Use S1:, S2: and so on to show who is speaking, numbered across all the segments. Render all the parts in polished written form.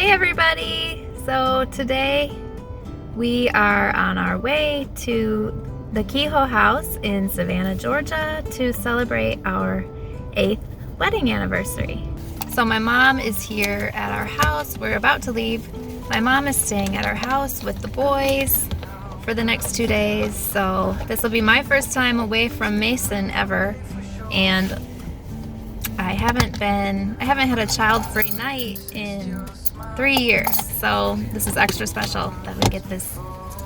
S1: Hey everybody! So today we are on our way to the Kehoe House in Savannah, Georgia to celebrate our 8th wedding anniversary. So my mom is here at our house. We're about to leave. My mom is staying at our house with the boys for the next 2 days. So this will be my first time away from Mason ever, and I haven't had a child-free night in 3 years, so this is extra special that we get this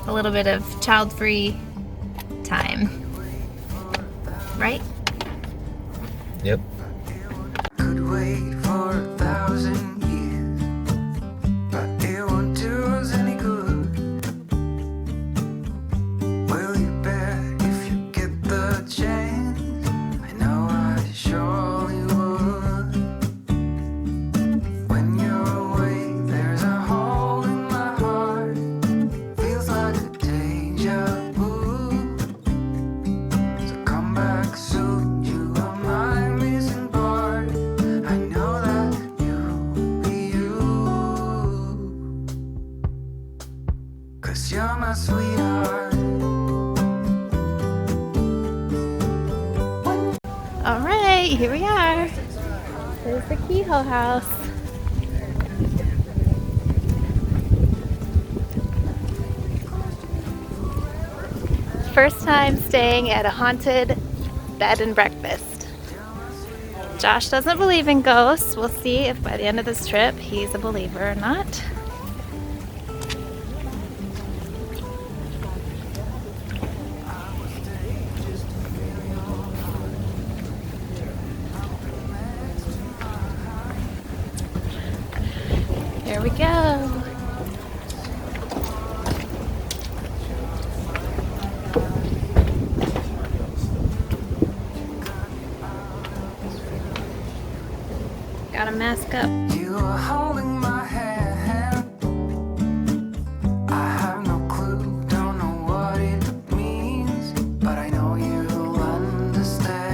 S1: a little bit of child-free time, right?
S2: Yep.
S3: Could wait for 1,000 years, but it won't do us any good. Will you bet if you get the chance? I know I surely would. When you're away, there's a hole in my heart. Feels like a deja vu. So come back soon, you are my missing part. I know that you'll be you, 'cause you're my sweetheart.
S1: All right, here we are. There's the Kehoe House. First time staying at a haunted bed and breakfast. Josh doesn't believe in ghosts. We'll see if by the end of this trip he's a believer or not. Here we go. Gotta mask up.
S3: You are holding my hand. I have no clue, don't know what it means, but I know you'll understand.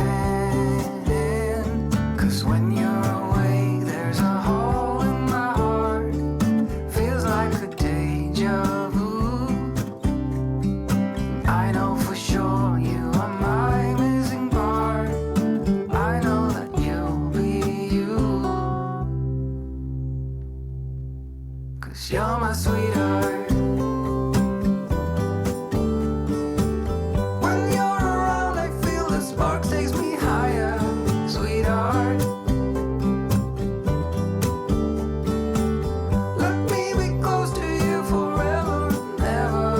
S3: 'Cause when you're away, there's a hole in my heart. Feels like a deja vu. I know for sure you are my missing part. I know that you'll be you, 'cause you're my sweetheart. When you're around, I feel the spark takes me higher, sweetheart. Let me be close to you forever and ever,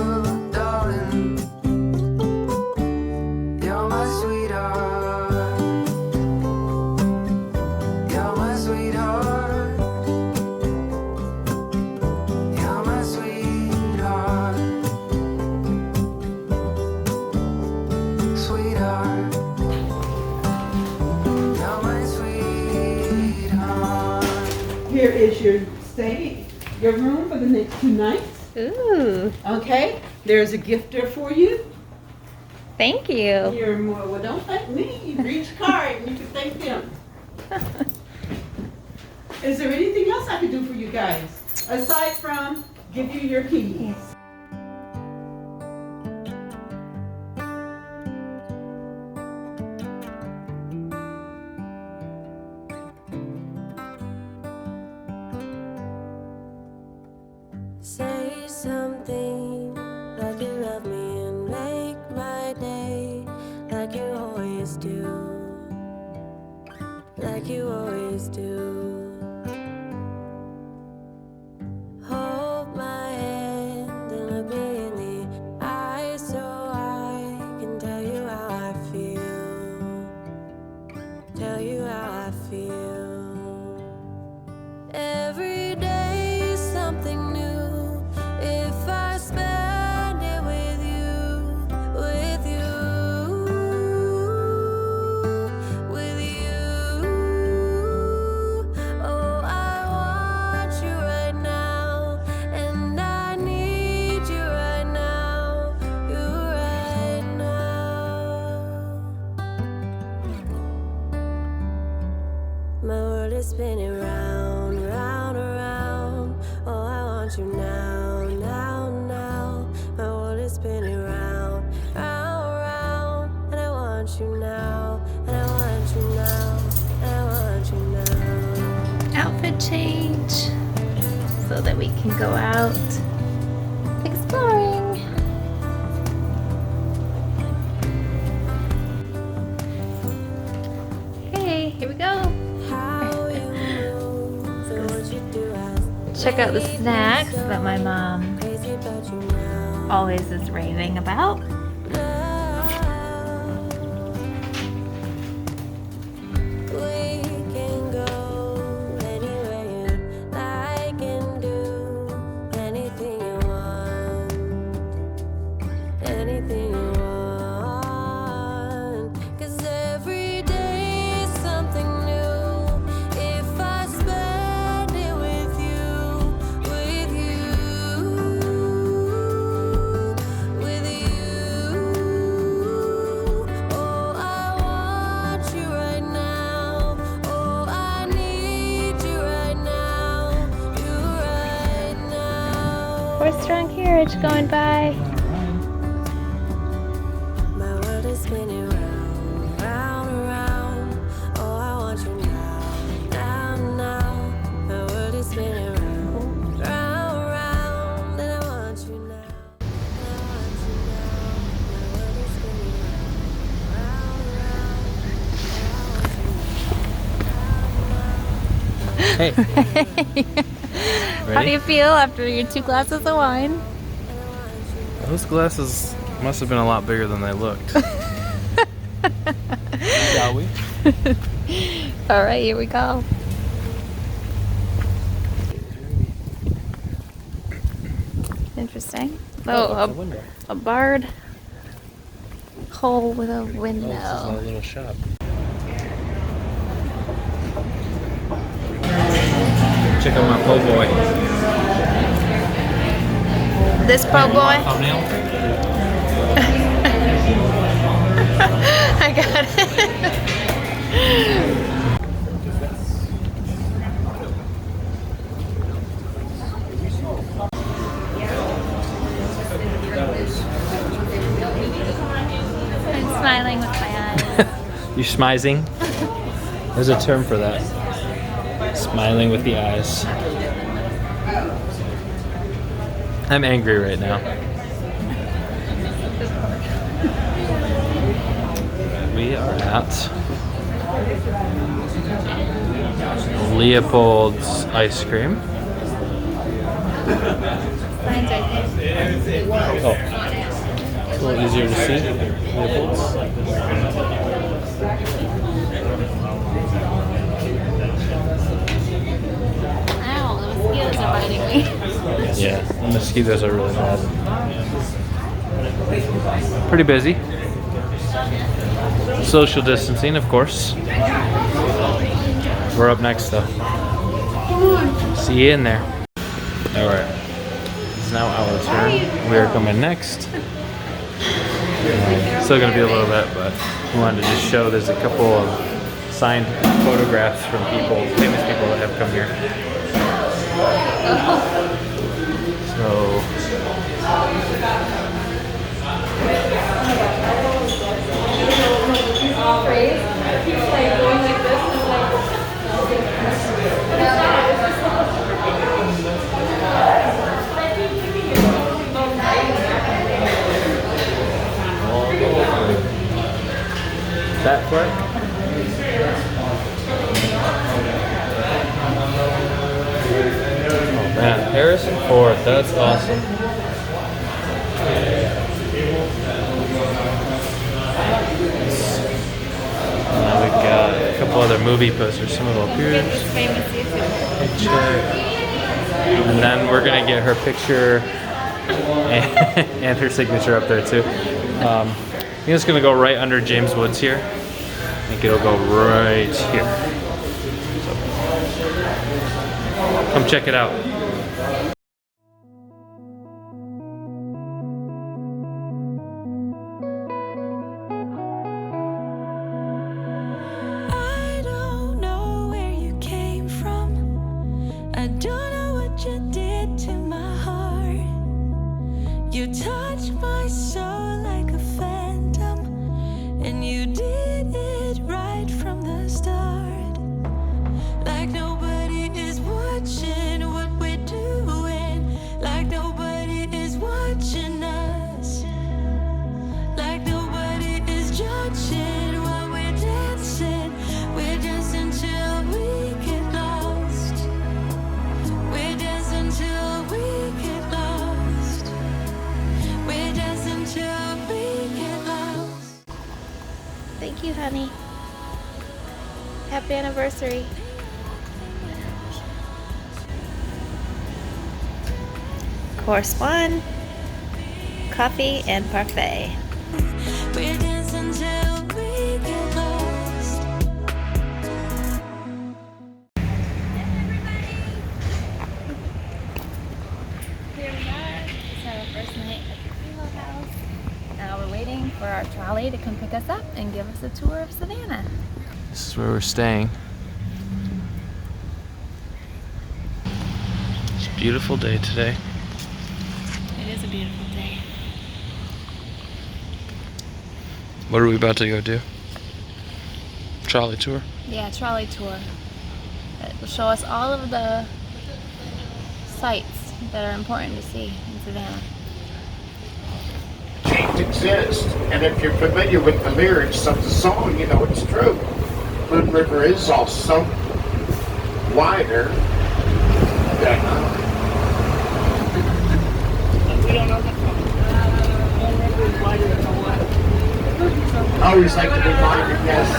S3: darling. You're my sweetheart. You're my sweetheart. You're my sweetheart. Sweetheart. You're my sweetheart.
S4: Here is your room for the next 2 nights.
S1: Ooh,
S4: Okay, there's a gifter for you.
S1: thank you.
S4: You're more, well, don't thank me. You reach a card and you can thank them. Is there anything else I could do for you guys aside from give you your keys?
S5: Say something like you love me and make my day, like you always do, like you always do. Hold my hand and look me in the eyes so I can tell you how I feel, tell you how I feel. Every day is something new. If I spend it with you, with you, with you. want you now, now, now. My world is spinning round, round, round. And I want you now, and I want you now, and I want you now.
S1: Outfit change so that we can go out exploring. Okay, here we go.
S5: How you move and what you do has
S1: Check out the snacks that my mom
S5: crazy about you now.
S1: always is raving about.
S5: We can go anywhere you like and do anything you want, anything you want. 'Cause every day is something new. If I spend it with you, with you, with you. Oh, I want you right now. Oh, I need you right now. You right now.
S1: Horse-drawn carriage going by.
S5: My world is spinning round, round, round. Oh, I want you now, now, now. My world is spinning round, round, round. And I want you now, and I want you now. My world is spinning round, round, round.
S2: Hey.
S1: How do you feel after your 2 glasses of wine?
S2: Those glasses must have been a lot bigger than they looked. Shall we?
S1: All right, here we go. Interesting. Oh,
S2: window.
S1: a barred hole with a
S2: Oh, this is a
S1: window.
S2: little shop. Check out my po' boy.
S1: This po' boy,
S2: Thumbnail.
S1: I got it. I'm smiling with my eyes.
S2: You smizing? There's a term for that. Smiling with the eyes. I'm angry right now. We are at Leopold's Ice Cream. Oh, it's a little easier to see. Leopold's.
S1: Ow, the mosquitoes are biting me.
S2: Yeah, the mosquitoes are really bad. Pretty busy. Social distancing, of course. We're up next though. See you in there. Alright. It's now our turn. We are coming next. Still gonna be a little bit, but we wanted to just show there's a couple of signed photographs from people, famous people that have come here. That flick? Oh man, Harrison Ford, that's awesome. Now we've got a couple other movie posters, some of them here. And then we're gonna get her picture and her signature up there too. I think it's gonna go right under James Woods here. I think it'll go right here. So, come check it out.
S5: I don't know where you came from. I don't know what you did to my
S1: honey. Happy anniversary. Course 1, coffee and parfait.
S5: We dance until we get lost.
S1: Here we are. It's our first night at the Kehoe House. Now we're waiting for our trolley to come pick us up and give us a tour of Savannah.
S2: This is where we're staying. It's a beautiful day today.
S1: It is a beautiful day.
S2: What are we about to go do? Trolley tour?
S1: Yeah, trolley tour. It will show us all of the sights that are important to see in Savannah.
S6: Change exists, and if you're familiar with the lyrics of the song, you know it's true. Moon River is also wider than I always like to remind you guys.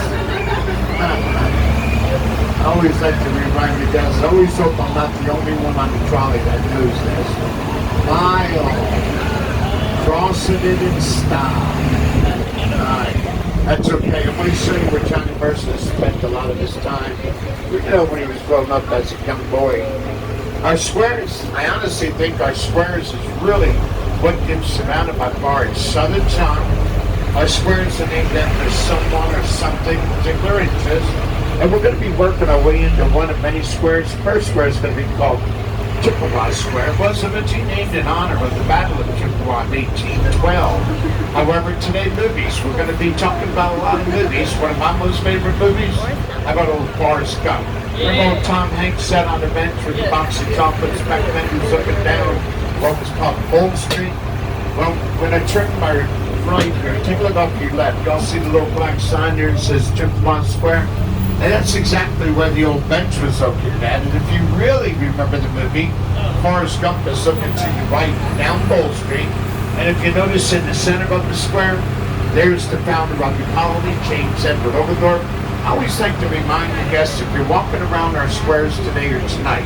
S6: I always like to remind you guys. I always hope I'm not the only one on the trolley that knows this. Mile, crossing it in style. That's okay. I'm going to show you where Johnny Mercer spent a lot of his time. You know, when he was growing up as a young boy. Our squares, I honestly think our squares is really what gives Savannah by far its southern charm. Our squares are named after someone or something particular interest. And we're going to be working our way into one of many squares. The first square is going to be called Chippewa Square. It was originally named in honor of the Battle of Chippewa in 1812. However, today movies, we're going to be talking about a lot of movies. One of my most favorite movies, how about old Forrest Gump? Remember old Tom Hanks sat on the bench with a box of chocolates back then. He was looking down what was called Old Street. Well, when I turn my right here, take a look off to your left. Y'all see the little black sign there that says Chippewa Square? And that's exactly where the old bench was located at. And if you really remember the movie, Forrest Gump is looking to your right down Bowl Street. And if you notice in the center of the square, there's the founder of the colony, James Edward Oglethorpe. I always like to remind you guests, if you're walking around our squares today or tonight,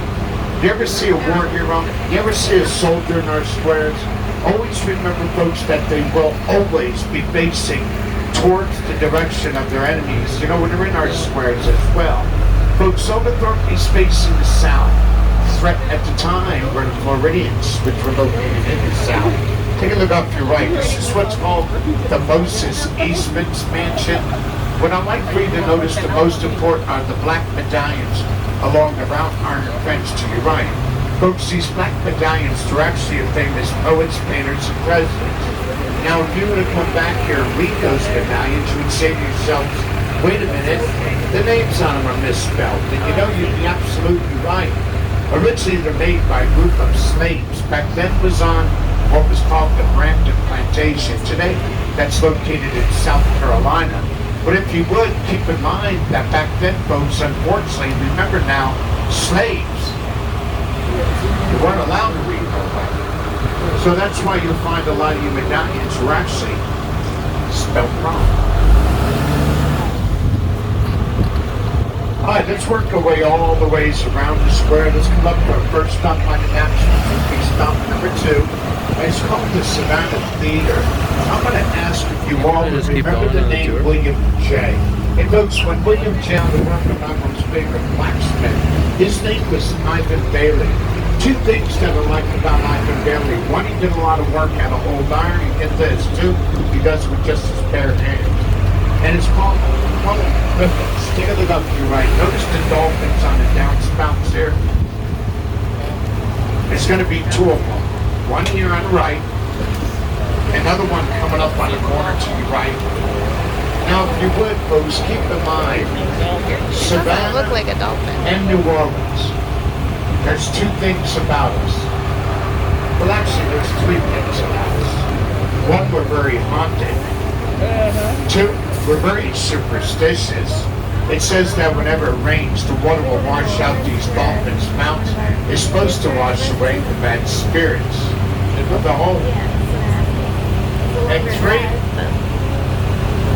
S6: you ever see a war hero? You ever see a soldier in our squares? Always remember, folks, that they will always be facing towards the direction of their enemies. You know, when they're in our squares as well. Folks, Oglethorpe is facing the south. Threat at the time were the Floridians, which were located in the south. Take a look off your right. This is what's called the Moses Eastman's Mansion. What I like for you to notice the most important are the black medallions along the route iron fence to your right. Folks, these black medallions are actually of famous poets, painters, and presidents. Now, if you were to come back here and read those medallions, you would say to yourselves, wait a minute, the names on them are misspelled. And you know, you'd be absolutely right. Originally, they're made by a group of slaves. Back then was on what was called the Brampton Plantation. Today, that's located in South Carolina. But if you would, keep in mind that back then, folks, unfortunately, remember now, slaves, they weren't allowed to read their way. So that's why you'll find a lot of your medallions were actually spelled wrong. All right, let's work our way all the ways around the square. Let's come up to our first stop on the map. Stop number 2. It's called the Savannah Theater. I'm going to ask if you all remember the name William J. And folks, when William J. was one of my most favorite blacksmith, his name was Ivan Bailey. Two things that I like about Ivan Bailey. One, he did a lot of work out of old iron. And get this, two, he does it with just his bare hands. And it's called Olympics. Take a look up to your right. Notice the dolphins on the downspouts here. There's going to be 2 of them. One here on the right, another one coming up on the corner to your right. Now, if you would, folks, keep in mind, Savannah
S1: Look like a dolphin.
S6: and New Orleans, there's 2 things about us. Well, actually, there's 3 things about us. One, we're very haunted. 2, we're very superstitious. It says that whenever it rains, the water will wash out these dolphins' mounts. It's supposed to wash away the bad spirits of the home. And 3,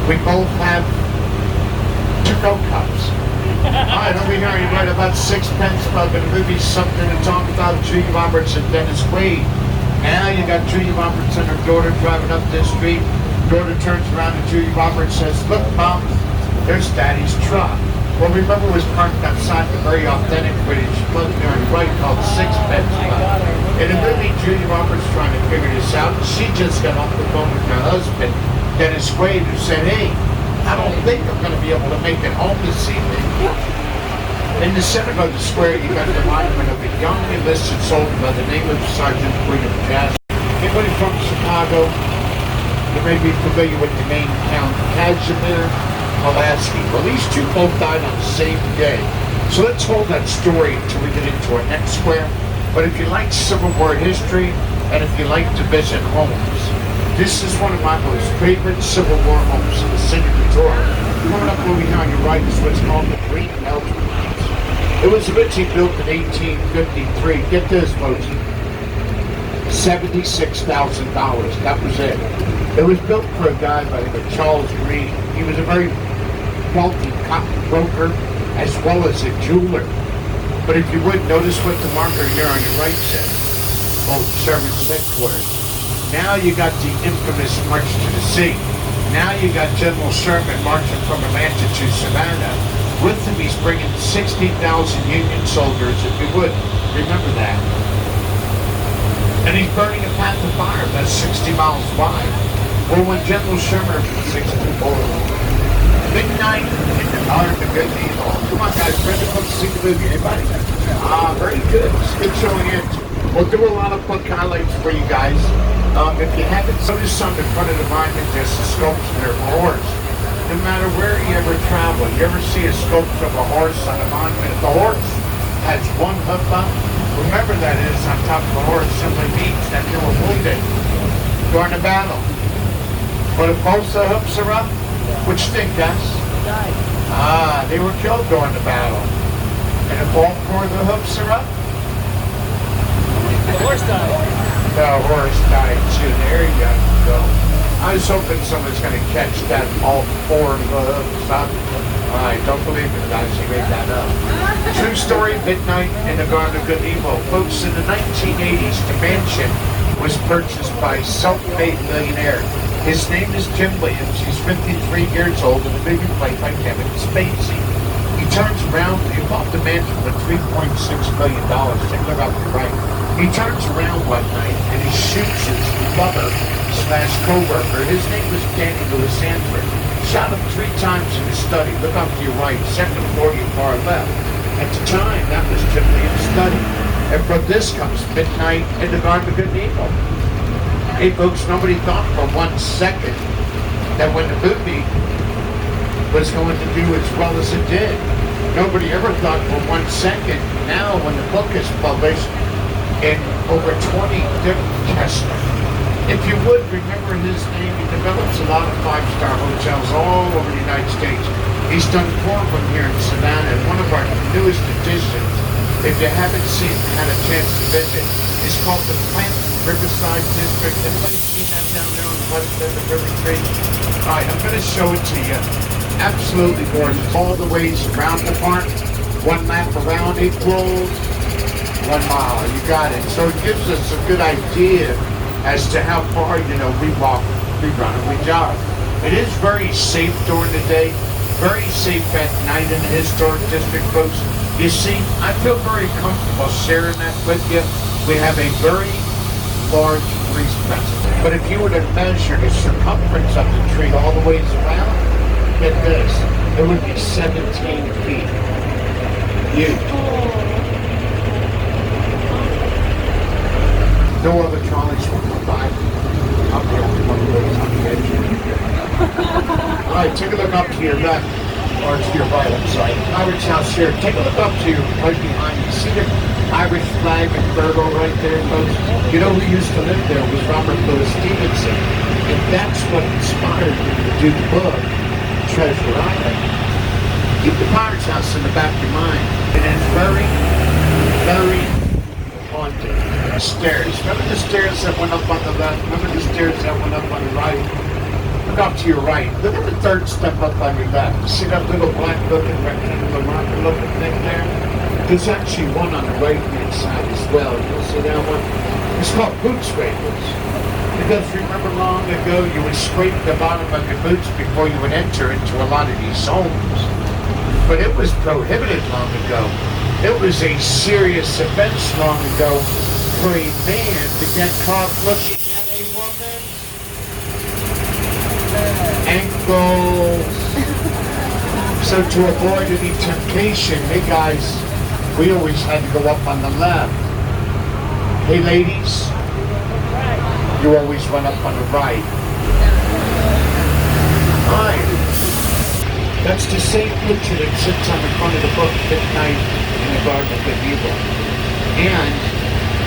S6: we both have to-go cups. Alright, over here you read about Sixpence Pub in the movie Something to Talk About, Julia Roberts and Dennis Quaid. Now you got Julia Roberts and her daughter driving up this street. Daughter turns around and Julia Roberts says, "Look, Mom, there's Daddy's truck." Well, remember it was parked outside the very authentic British pub there on the right called Sixpence Pub. In the movie, Julia Roberts trying to figure this out. She just got off the phone with her husband, Dennis Quaid, who said, "Hey, I don't think I'm going to be able to make it home this evening." In the center of the square, you got the monument of a young enlisted soldier by the name of Sergeant William Jasper. Anybody from Chicago, you may be familiar with the name Count Casimir Pulaski. Well, these two both died on the same day. So let's hold that story until we get into our next square. But if you like Civil War history, and if you like to visit homes, this is one of my most favorite Civil War homes in the city of Detroit. Coming up over here on your right is what's called the Green Elder House. It was originally built in 1853. Get this, folks. $76,000. That was it. It was built for a guy by the name of Charles Green. He was a very wealthy cotton broker as well as a jeweler. But if you would, notice what the marker here on your right says. Old Sherman's headquarters. Now you got the infamous March to the Sea. Now you got General Sherman marching from Atlanta to Savannah. With him, he's bringing 60,000 Union soldiers, if you would. Remember that. And he's burning a path of fire that's 60 miles wide. Well, when General Sherman was 64, midnight in the heart of the good evil. Come on, guys, ready to come see the movie? Anybody? Very good. It's good showing it. We'll do a lot of book highlights for you guys. If you haven't noticed on the front of the monument, there's a sculpture of a horse. No matter where you ever travel, you ever see a sculpture of a horse on a monument, the horse has one hoof up. Remember that is on top of the horse simply means that they were wounded during the battle. But if both the hoofs are up, what you think, guys? They were killed during the battle. And if all four of the hoofs are up?
S2: The horse died.
S6: The horse died too. There you go. I was hoping someone's going to catch that all four of the hoofs up. I don't believe it, guys. You made that up. True story, midnight in the Garden of Good and Evil. Folks, in the 1980s, the mansion was purchased by a self-made millionaire. His name is Jim Williams. He's 53 years old and a movie played by Kevin Spacey. He turns around, he bought the mansion for $3.6 million. Take a look out to the right. He turns around one night and he shoots his lover slash co-worker. His name was Danny Lewis Sanford. Shot him 3 times in his study. Look up to your right, second floor, your far left. At the time, that was Jim Williams' study. And from this comes Midnight in the Garden of Good and Evil. Hey folks, nobody thought for 1 second that when the movie was going to do as well as it did. Nobody ever thought for 1 second. Now when the book is published in over 20 different Kessler. If you would remember his name, he develops a lot of 5-star hotels all over the United States. He's done 4 of them here in Savannah, and one of our newest additions, if you haven't had a chance to visit, is called the Plant Riverside District. Anybody seen that down there on the west end of River Street? Alright, I'm going to show it to you. Absolutely gorgeous. All the ways around the park. 1 lap around equals 1 mile. You got it. So it gives us a good idea as to how far, we walk, we run, and we jog. It is very safe during the day, very safe at night in the historic district, folks. You see, I feel very comfortable sharing that with you. We have a very large tree specimen. But if you were to measure the circumference of the tree all the ways around, get this, it would be 17 feet. Huge. No other trolleys will come by. I'm the only one who lives on the edge. All right, take a look up to your left, or to your right, I'm sorry. Irish House here. Take a look up to your right behind you. See the Irish flag and Virgo right there, folks? You know who used to live there was Robert Louis Stevenson. And that's what inspired him to do the book, Treasure Island. Keep the Pirate's House in the back of your mind. It is very, very haunted. Stairs. Remember the stairs that went up on the left? Remember the stairs that went up on the right? Look off to your right. Look at the third step up on your left. You see that little black looking rectangular marker looking thing there? There's actually one on the right hand side as well. You'll see that one? It's called boot scrapers. Because remember long ago you would scrape the bottom of your boots before you would enter into a lot of these homes. But it was prohibited long ago. It was a serious offense long ago for a man to get caught looking at a woman's ankles. So to avoid any temptation, hey guys, we always had to go up on the left. Hey ladies, you always went up on the right. Alright. That's the same picture that sits on the front of the book, Midnight in the Garden of Good and Evil. And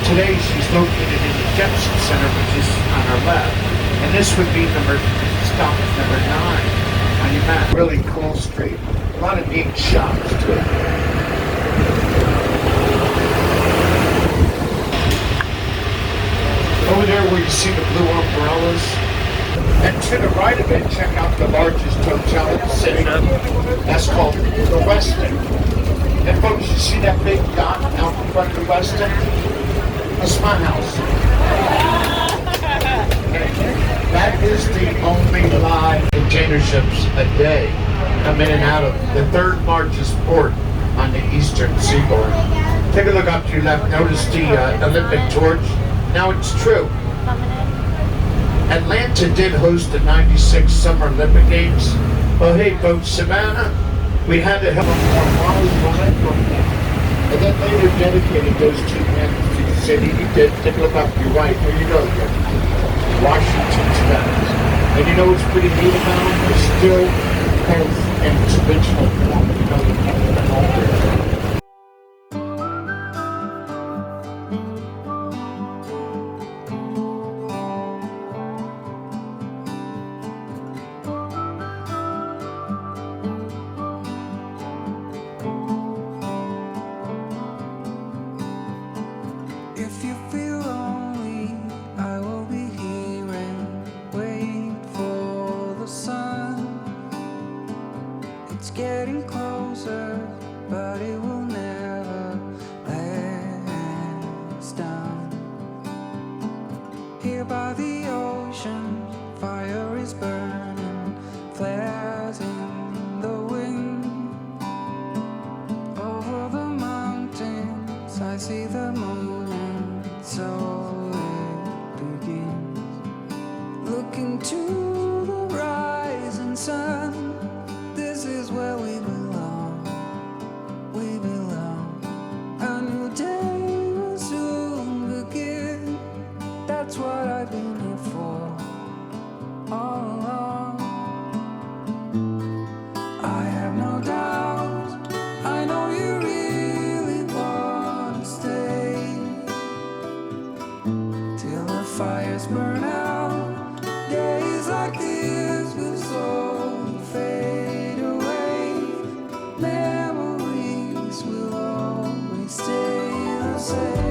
S6: today she's located in the Jefferson Center, which is on our left. And this would be stop number 9 on your map. Really cool street. A lot of neat shops to it. Over there where you see the blue umbrellas. And to the right of it, check out the largest hotel in the city. That's called the Westin. And folks, you see that big yacht out in front of the Westin? That's my house. That is the only live container ships a day come in and out of the third largest port on the eastern seaboard. Take a look up to your left. Notice the Olympic torch. Now it's true. Atlanta did host the 96 Summer Olympic Games. Well, hey folks, Savannah, we had to help and then later dedicated those 2 men to the city. You did. Take a look up to your right. There you go. Washington Skies. And you know what's pretty neat about them? They're still both in its original form. You know, they can't even alter it.
S3: If you feel lonely, I will be here and wait for the sun. It's getting closer, but it will never last down. Here by the ocean, fire is burning, flares in the wind. Over the mountains, I see the moon. So it begins. Looking to the rising sun. This is where we belong. We belong. A new day will soon begin. That's what I've been here for all along. I have no doubt. I know you really want to stay till the fires burn out. Days like this will slowly fade away. Memories will always stay the same.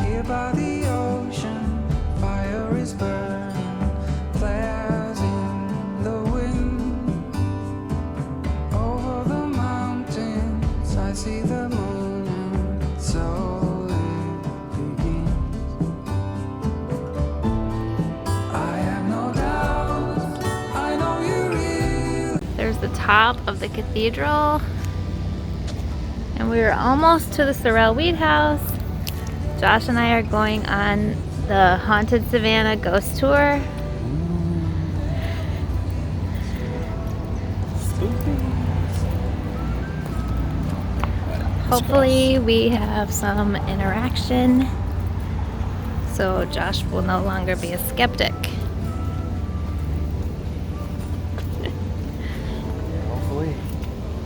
S3: Here by the ocean, fire is burning, flares in the wind. Over the mountains, I see the moon, and so it begins. I have no doubt, I know you really.
S1: There's the top of the cathedral. And we're almost to the Sorrel-Weed House. Josh and I are going on the Haunted Savannah Ghost Tour. Hopefully we have some interaction, so Josh will no longer be a skeptic.
S2: Hopefully.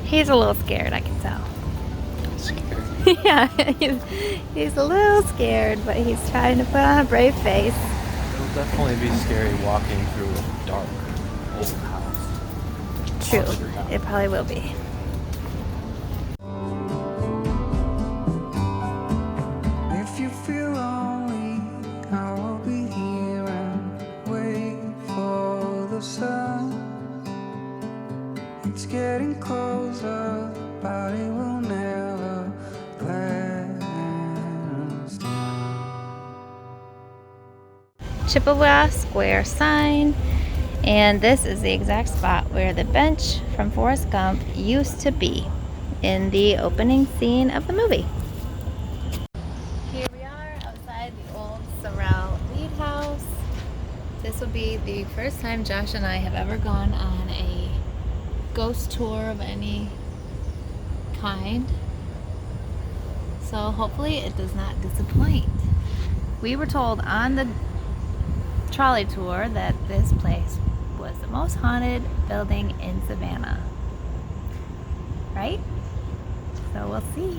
S1: He's a little scared, I can tell.
S2: Scared.
S1: Yeah, he's a little scared, but he's trying to put on a brave face.
S2: It'll definitely be scary walking through a dark old house.
S1: True. It probably will be.
S3: If you feel lonely, I will be here and wait for the sun. It's getting closer, but it will never let us down.
S1: Chippewa Square sign, and this is the exact spot where the bench from Forrest Gump used to be in the opening scene of the movie. Here we are outside the old Sorrel-Weed House. This will be the first time Josh and I have ever gone on a ghost tour of any kind, so hopefully it does not disappoint. We were told on the trolley tour that this place was the most haunted building in Savannah, right? So we'll see.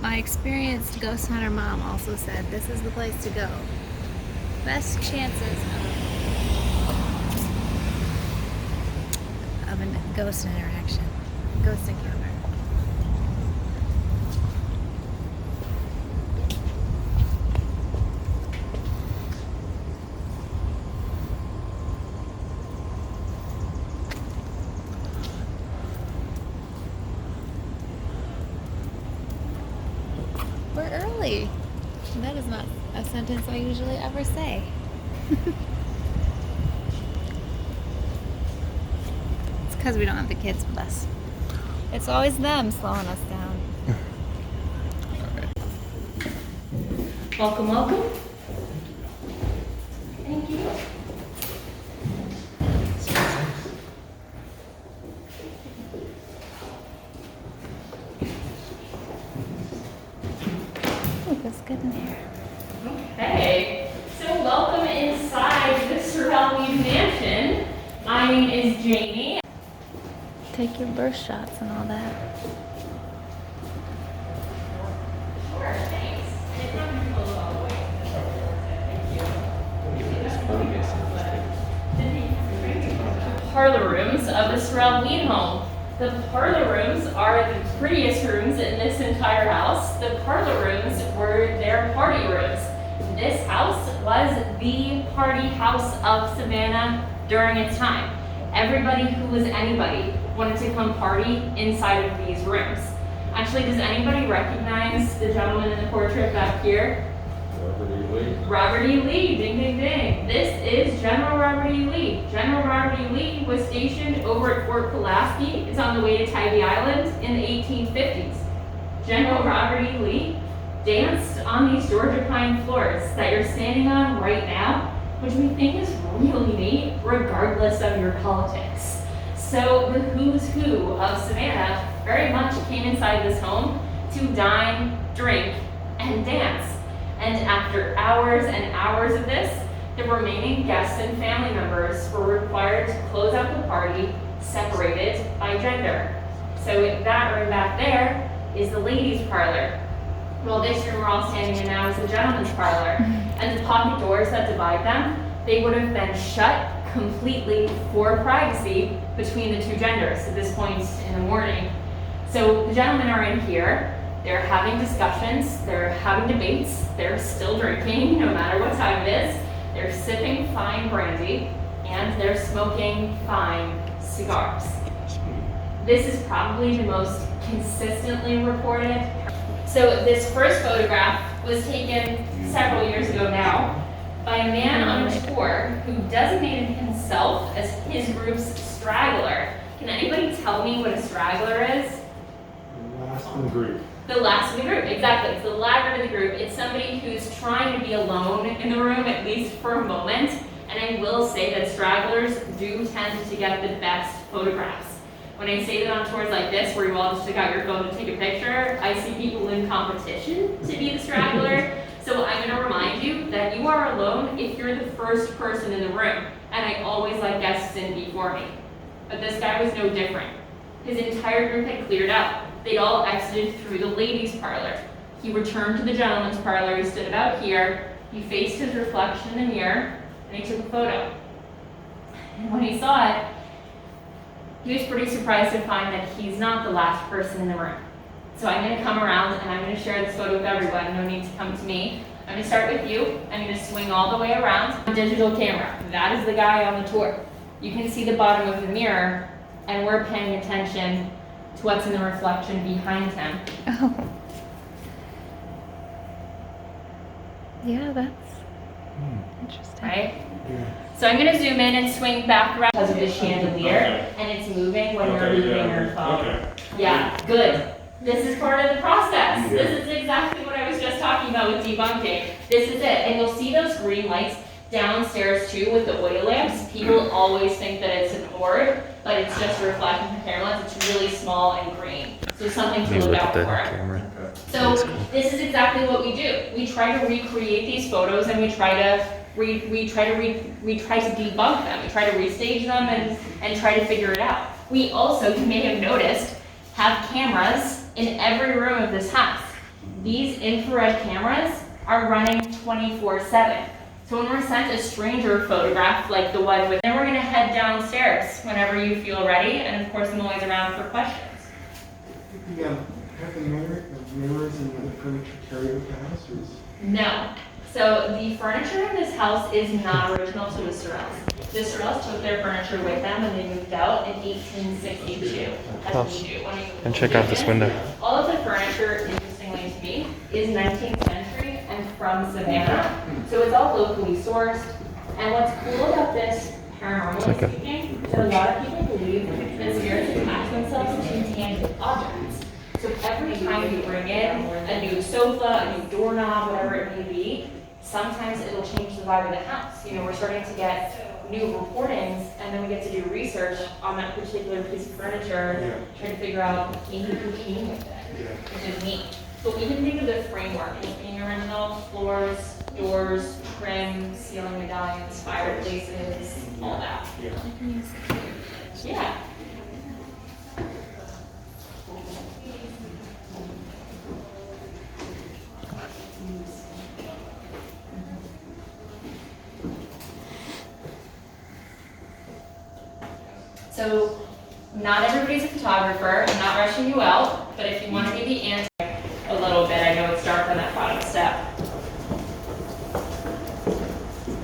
S1: My experienced ghost hunter mom also said this is the place to go. Best chances of a ghost interaction, ghost encounter. We're early. That is not a sentence I usually ever say. It's because we don't have the kids with us. It's always them slowing us down.
S7: Welcome, welcome. Thank you.
S1: Oh, that's good in here.
S7: Okay, so welcome inside the Sorrel-Weed Mansion. My name is Jamie.
S1: Take your birth shots and all that.
S7: Sure, thanks. It's not gonna go all the way. Thank you. Parlor rooms of the Sorrel-Weed home. The parlor rooms are the prettiest rooms in this entire house. The parlor rooms were their party rooms. This house was the party house of Savannah during its time. Everybody who was anybody wanted to come party inside of these rooms. Actually, does anybody recognize the gentleman in the portrait back here?
S2: Robert E. Lee.
S7: Robert E. Lee, ding, ding, ding. This is General Robert E. Lee. General Robert E. Lee was stationed over at Fort Pulaski. It's on the way to Tybee Island in the 1850s. General Robert E. Lee danced on these Georgia pine floors that you're standing on right now, which we think is really neat, regardless of your politics. So the who's who of Savannah very much came inside this home to dine, drink, and dance. And after hours and hours of this, the remaining guests and family members were required to close out the party, separated by gender. So that room back there is the ladies' parlor. Well, this room we're all standing in now is the gentleman's parlor. And the pocket doors that divide them, they would have been shut completely for privacy between the two genders at this point in the morning. So the gentlemen are in here, they're having discussions, they're having debates, they're still drinking no matter what time it is, they're sipping fine brandy, and they're smoking fine cigars. This is probably the most consistently reported. So this first photograph was taken several years ago now by a man on a tour who designated himself as his group's straggler. Can anybody tell me what a straggler is?
S8: The last in the group.
S7: The last in the group, exactly. It's the laggard of the group. It's somebody who's trying to be alone in the room, at least for a moment. And I will say that stragglers do tend to get the best photographs. When I say that on tours like this, where you all just took out your phone to take a picture, I see people in competition to be the straggler. So I'm gonna remind you that you are alone if you're the first person in the room. And I always let guests in before me. But this guy was no different. His entire group had cleared out. They'd all exited through the ladies' parlor. He returned to the gentleman's parlor, he stood about here, he faced his reflection in the mirror, and he took a photo. And when he saw it, he was pretty surprised to find that he's not the last person in the room. So I'm gonna come around and I'm gonna share this photo with everyone. No need to come to me. I'm gonna start with you. I'm gonna swing all the way around. Digital camera, that is the guy on the tour. You can see the bottom of the mirror, and we're paying attention to what's in the reflection behind him.
S1: Oh. Yeah, that's interesting.
S7: Right? So I'm gonna zoom in and swing back around because of the chandelier, and it's moving when you're moving your phone. Yeah, good. This is part of the process. This is exactly what I was just talking about with debunking. This is it. And you'll see those green lights downstairs too with the oil lamps. People always think that it's an orb, but it's just a reflection from camera lens. It's really small and green. So something to look out for. So this is exactly what we do. We try to recreate these photos, and we try to debunk them. We try to restage them and try to figure it out. We also, you may have noticed, have cameras in every room of this house. These infrared cameras are running 24/7. So when we're sent a stranger photograph like the one with, then we're gonna head downstairs whenever you feel ready, and of course I'm always around for questions.
S8: Yeah, have the mirrors and the other furniture carried with the house, or is?
S7: No. So the furniture in this house is not original to the Sorrels. The Sorrels took their furniture with them and they moved out in 1862. As we do when we moved
S2: And check out this window.
S7: All of the furniture, interestingly to me, is 19th century and from Savannah. So it's all locally sourced. And what's cool about this, paranormally speaking, is a lot of people believe that spirits attach themselves to intangible objects. So every time you bring in a new sofa, a new doorknob, whatever it may be, sometimes it'll change the vibe of the house. You know, we're starting to get new reportings, and then we get to do research on that particular piece of furniture, try to figure out maybe who came with it, which is neat. But we can think of the framework as being original: floors, doors, trim, ceiling medallions, fireplaces, all that. Yeah. So, not everybody's a photographer. I'm not rushing you out, but if you want to give the answer a little bit, I know it's dark on that bottom step.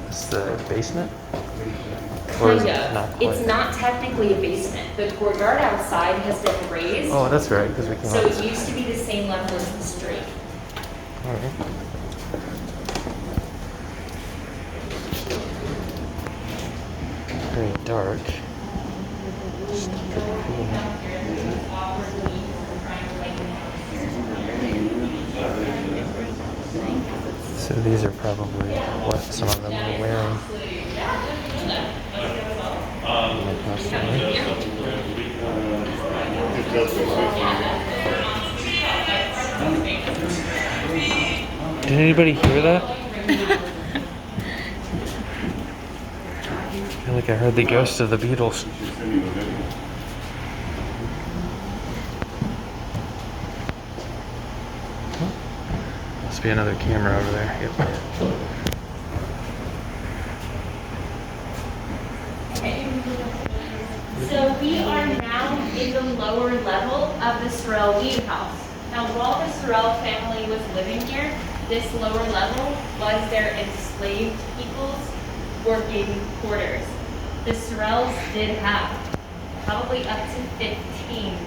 S2: It's the basement? Or is it
S7: Kind
S2: not
S7: of.
S2: quite?
S7: It's not technically a basement. The courtyard outside has been raised,
S2: Oh, that's right, because we came
S7: so
S2: out.
S7: it used to be the same level as the street.
S2: All right. Very dark. So these are probably what some of them were wearing. Did anybody hear that? I feel like I heard the ghost of the Beatles. Must be another camera over there. Yep.
S7: So we are now in the lower level of the Sorrel-Weed House. Now, while the Sorrel family was living here, this lower level was their enslaved people's working quarters. The Sorrels did have probably up to 15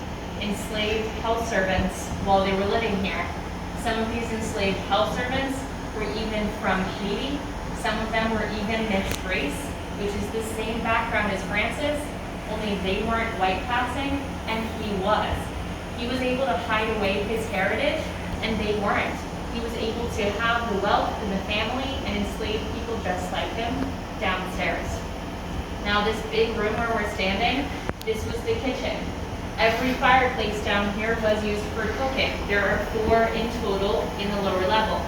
S7: enslaved house servants while they were living here. Some of these enslaved house servants were even from Haiti. Some of them were even mixed race, which is the same background as Francis, only they weren't white passing and he was. He was able to hide away his heritage and they weren't. He was able to have the wealth and the family and enslave people just like him downstairs. Now this big room where we're standing, this was the kitchen. Every fireplace down here was used for cooking. There are 4 in total in the lower level.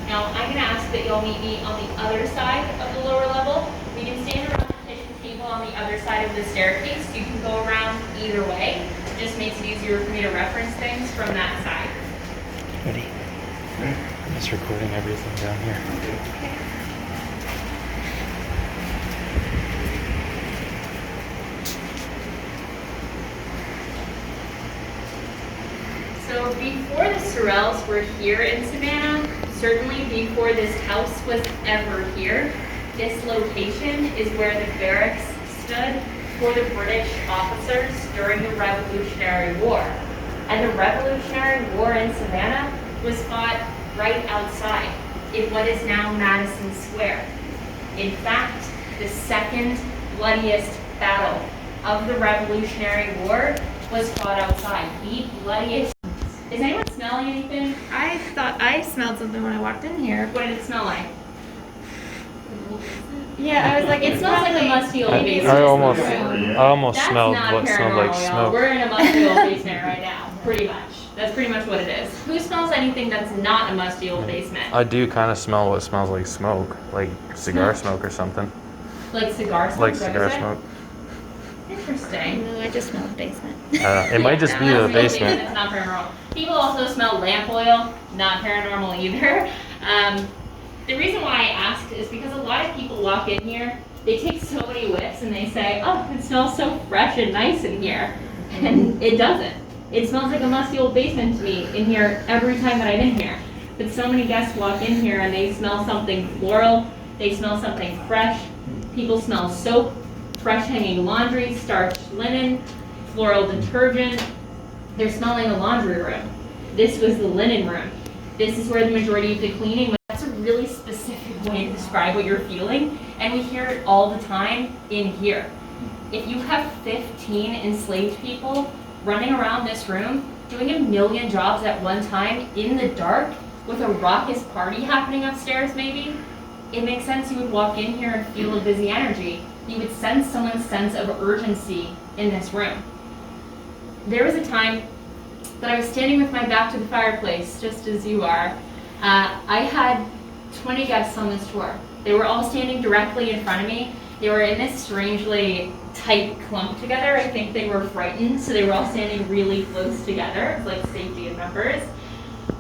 S7: Now I'm gonna ask that y'all meet me on the other side of the lower level. We can stand around the kitchen table on the other side of the staircase. You can go around either way. It just makes it easier for me to reference things from that side.
S2: Ready? I'm just recording everything down here.
S7: So before the Sorrels were here in Savannah, certainly before this house was ever here, this location is where the barracks stood for the British officers during the Revolutionary War. And the Revolutionary War in Savannah was fought right outside in what is now Madison Square. In fact, the second bloodiest battle of the Revolutionary War was fought outside. The bloodiest. Is anyone smelling anything?
S1: I thought I smelled something when I walked in here.
S7: What did it smell like?
S1: Yeah, I was like,
S7: It smells like a musty old basement.
S2: I almost
S7: That's
S2: smelled
S7: not
S2: what smelled like
S7: paranormal, y'all.
S2: smoke.
S7: We're in a musty old basement right now, pretty much. That's pretty much what it is. Who smells anything that's not a musty old basement?
S2: I do kind of smell what smells like smoke, like cigar smoke or something.
S7: Like cigar smoke?
S2: Like
S7: is that
S2: cigar
S7: what you said?
S2: smoke.
S7: Interesting.
S1: No, I just smelled the basement.
S2: It might just be the basement.
S7: It's not paranormal. People also smell lamp oil, not paranormal either. The reason why I asked is because a lot of people walk in here, they take so many whiffs and they say, oh, it smells so fresh and nice in here. And it doesn't. It smells like a musty old basement to me in here every time that I'm in here. But so many guests walk in here and they smell something floral, they smell something fresh. People smell soap, fresh hanging laundry, starched linen, floral detergent. They're smelling a laundry room. This was the linen room. This is where the majority of the cleaning was. That's a really specific way to describe what you're feeling, and we hear it all the time in here. If you have 15 enslaved people running around this room, doing a million jobs at one time in the dark, with a raucous party happening upstairs maybe, it makes sense you would walk in here and feel a busy energy. You would sense someone's sense of urgency in this room. There was a time that I was standing with my back to the fireplace, just as you are. I had 20 guests on this tour. They were all standing directly in front of me. They were in this strangely tight clump together. I think they were frightened, so they were all standing really close together. It's like safety in numbers.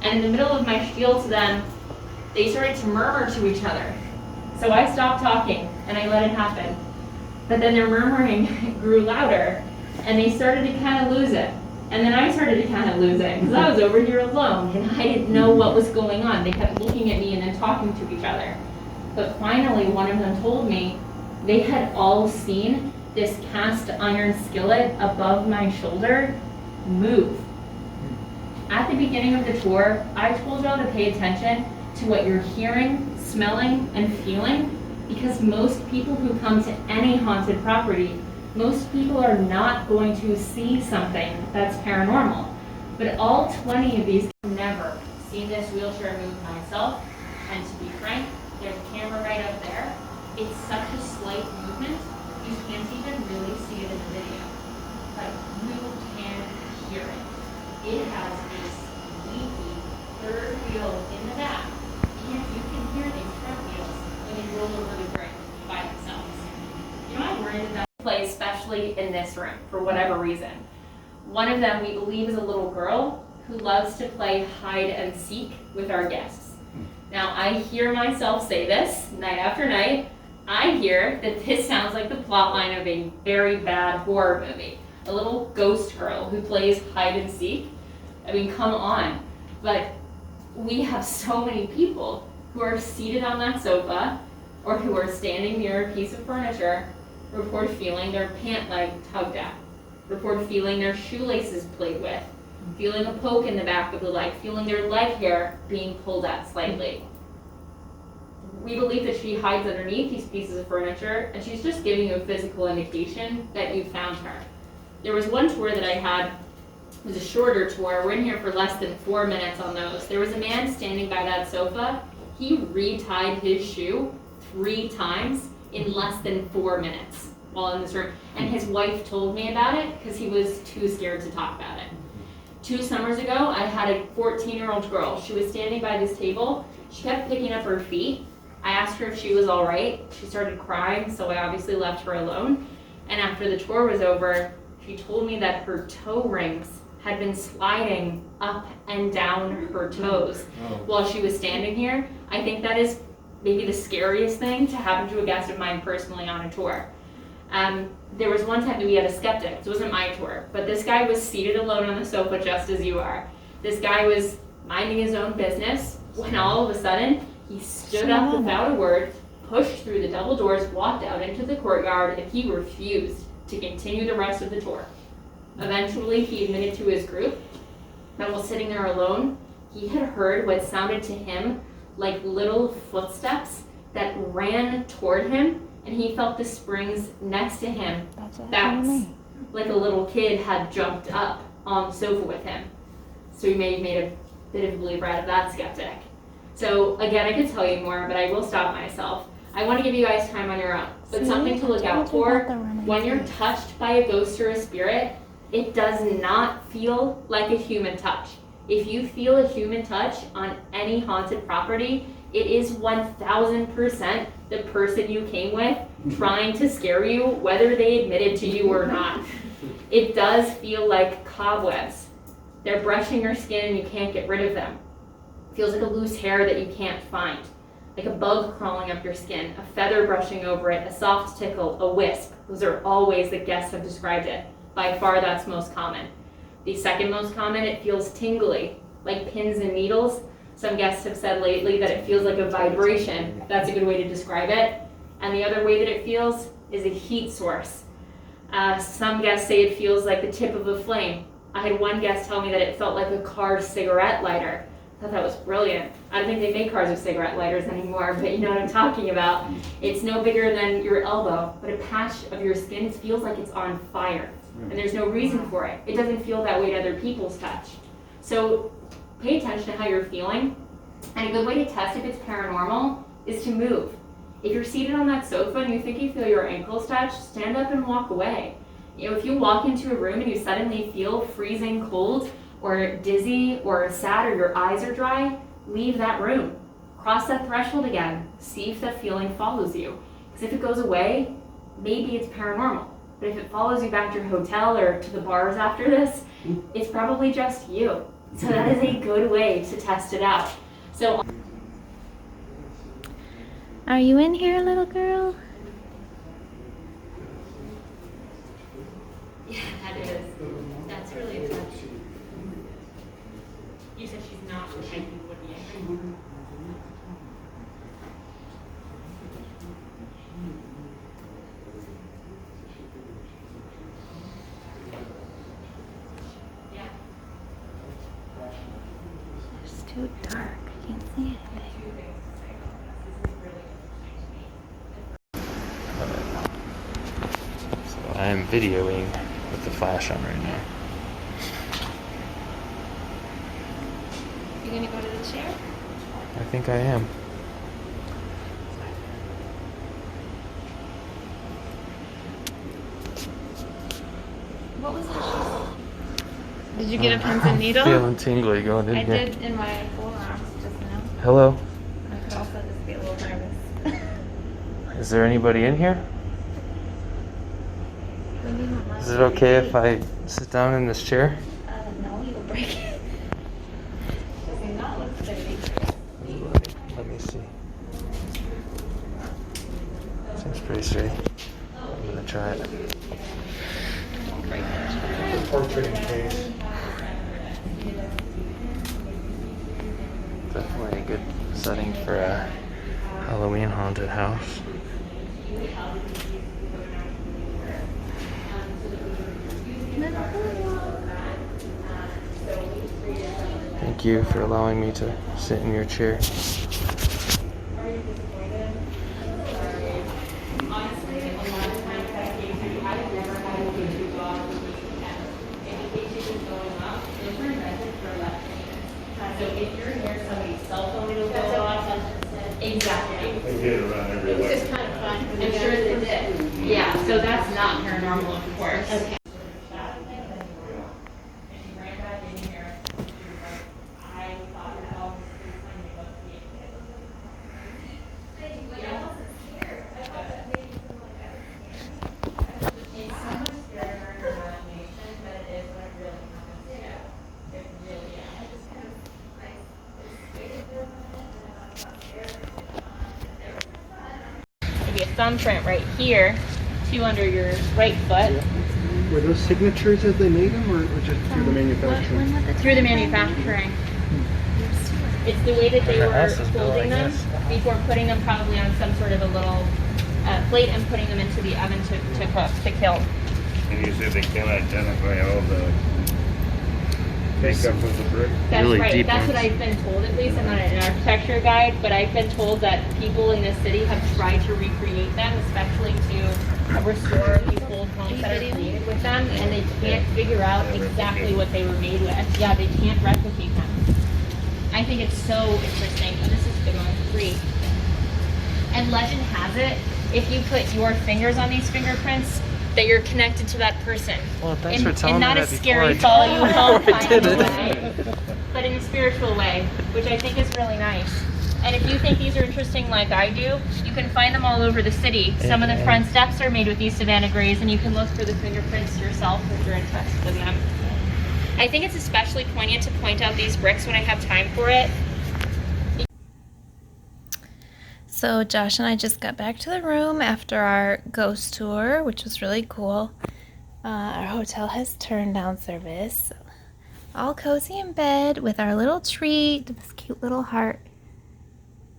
S7: And in the middle of my spiel to them, they started to murmur to each other. So I stopped talking and I let it happen. But then their murmuring grew louder and they started to kind of lose it. And then I started to kind of lose it because I was over here alone and I didn't know what was going on. They kept looking at me and then talking to each other. But finally, one of them told me they had all seen this cast iron skillet above my shoulder move. At the beginning of the tour, I told y'all to pay attention to what you're hearing, smelling, and feeling, because most people who come to any haunted property, most people are not going to see something that's paranormal. But all 20 of these have never seen this wheelchair move myself, and to be frank, there's a camera right up there. It's such a slight movement, you can't even really see it in the video. But you can hear it. It has a squeaky third wheel in the back, and you can hear these front wheels when they roll over the brake by themselves. You know, I worried that play, especially in this room, for whatever reason. One of them, we believe, is a little girl who loves to play hide and seek with our guests. Now, I hear myself say this night after night. I hear that this sounds like the plot line of a very bad horror movie. A little ghost girl who plays hide and seek. I mean, come on. But we have so many people who are seated on that sofa or who are standing near a piece of furniture, report feeling their pant leg tugged at, report feeling their shoelaces played with, feeling a poke in the back of the leg, feeling their leg hair being pulled at slightly. We believe that she hides underneath these pieces of furniture and she's just giving you a physical indication that you found her. There was one tour that I had, it was a shorter tour. We're in here for less than 4 minutes on those. There was a man standing by that sofa. He retied his shoe 3 times in less than 4 minutes while in this room. And his wife told me about it because he was too scared to talk about it. 2 summers ago, I had a 14-year-old girl. She was standing by this table. She kept picking up her feet. I asked her if she was all right. She started crying, so I obviously left her alone. And after the tour was over, she told me that her toe rings had been sliding up and down her toes while she was standing here. I think that is maybe the scariest thing to happen to a guest of mine personally on a tour. There was one time that we had a skeptic. It wasn't my tour, but this guy was seated alone on the sofa just as you are. This guy was minding his own business when all of a sudden he stood up without a word, pushed through the double doors, walked out into the courtyard, and he refused to continue the rest of the tour. Eventually, he admitted to his group that while sitting there alone, he had heard what sounded to him like little footsteps that ran toward him, and he felt the springs next to him bounce like a little kid had jumped up on the sofa with him. So he may have made a bit of a believer out of that skeptic. So again, I could tell you more, but I will stop myself. I want to give you guys time on your own, but something to look out for. When you're touched by a ghost or a spirit, it does not feel like a human touch. If you feel a human touch on any haunted property, it is 1000% the person you came with trying to scare you, whether they admitted to you or not. It does feel like cobwebs. They're brushing your skin and you can't get rid of them. It feels like a loose hair that you can't find, like a bug crawling up your skin, a feather brushing over it, a soft tickle, a wisp. Those are all ways that guests have described it. By far, that's most common. The second most common, it feels tingly, like pins and needles. Some guests have said lately that it feels like a vibration. That's a good way to describe it. And the other way that it feels is a heat source. Some guests say it feels like the tip of a flame. I had one guest tell me that it felt like a car cigarette lighter. I thought that was brilliant. I don't think they make cars with cigarette lighters anymore, but you know what I'm talking about. It's no bigger than your elbow, but a patch of your skin feels like it's on fire. And there's no reason for it. It doesn't feel that way to other people's touch. So pay attention to how you're feeling. And a good way to test if it's paranormal is to move. If you're seated on that sofa and you think you feel your ankles touch, stand up and walk away. You know, if you walk into a room and you suddenly feel freezing cold or dizzy or sad or your eyes are dry, leave that room. Cross that threshold again. See if that feeling follows you. Because if it goes away, maybe it's paranormal. But if it follows you back to your hotel or to the bars after this, it's probably just you. So that is a good way to test it out. So,
S1: Are you in here, little girl?
S7: yeah, that is. That's really a touch. You said she's not the type you would be angry. Yeah.
S1: It's too dark. I can't see anything.
S2: So I'm videoing with the flash on right now.
S1: You gonna go to the chair?
S2: I think I am.
S1: What was it? Did you get a pins and needle?
S2: Feeling tingly going in
S1: I
S2: here.
S1: did in my forearms just now.
S2: Hello.
S1: I could also just be a little nervous.
S2: Is there anybody in here? Is it okay if I sit down in this chair?
S1: No, you'll break it. Does he not look sturdy?
S2: Let me see. Seems pretty sturdy. I'm gonna try it.
S8: Portrait in case.
S2: Definitely a good setting for a Halloween haunted house. Thank you for allowing me to sit in your chair.
S7: Exactly.
S6: They get it around every
S4: It's
S6: way.
S4: just kind of fun.
S7: I'm sure they did. Yeah, so that's not paranormal, of course. Okay. thumbprint right here, 2 under your right foot.
S8: Were those signatures as they made them, or just through the manufacturing?
S7: Through the manufacturing. It's the way that they were holding them before putting them probably on some sort of a little plate and putting them into the oven to cook, to kill.
S9: And you said they can't identify all the makeup of the brick?
S7: That's
S2: Really
S7: right.
S2: deep
S7: That's what
S2: ones.
S7: I've been told, at least. I'm not an architecture guide, but I've been told that people in this city have tried to recreate them, especially to restore these old homes that are created with them, and they can't figure out exactly what they were made with. Yeah, they can't replicate them. I think it's so interesting. Oh, this is good one, 3. And legend has it, if you put your fingers on these fingerprints, that you're connected to that person.
S2: Well, thanks for telling
S7: and
S2: me
S7: not
S2: that
S7: a
S2: before
S7: scary
S2: I
S7: follow you home
S2: I
S7: kind of
S2: did it.
S7: way, but in a spiritual way, which I think is really nice. And if you think these are interesting like I do, you can find them all over the city. Some of the front steps are made with these Savannah grays, and you can look for the fingerprints yourself if you're interested in them. I think it's especially poignant to point out these bricks when I have time for it.
S1: So Josh and I just got back to the room after our ghost tour, which was really cool. Our hotel has turned down service. All cozy in bed with our little treat, this cute little heart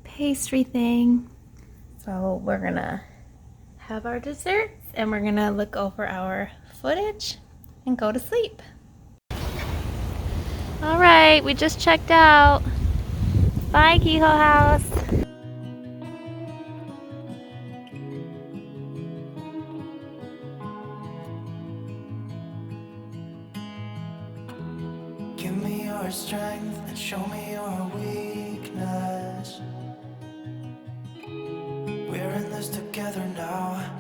S1: pastry thing. So we're gonna have our desserts and we're gonna look over our footage and go to sleep. All right, we just checked out. Bye, Kehoe House.
S3: Give me your strength and show me your weakness. We're in this together now.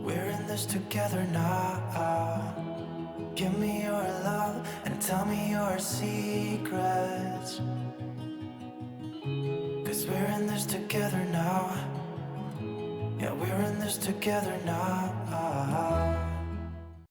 S3: We're in this together now. Give me your love and tell me your secrets. 'Cause we're in this together now. Yeah, we're in this together now.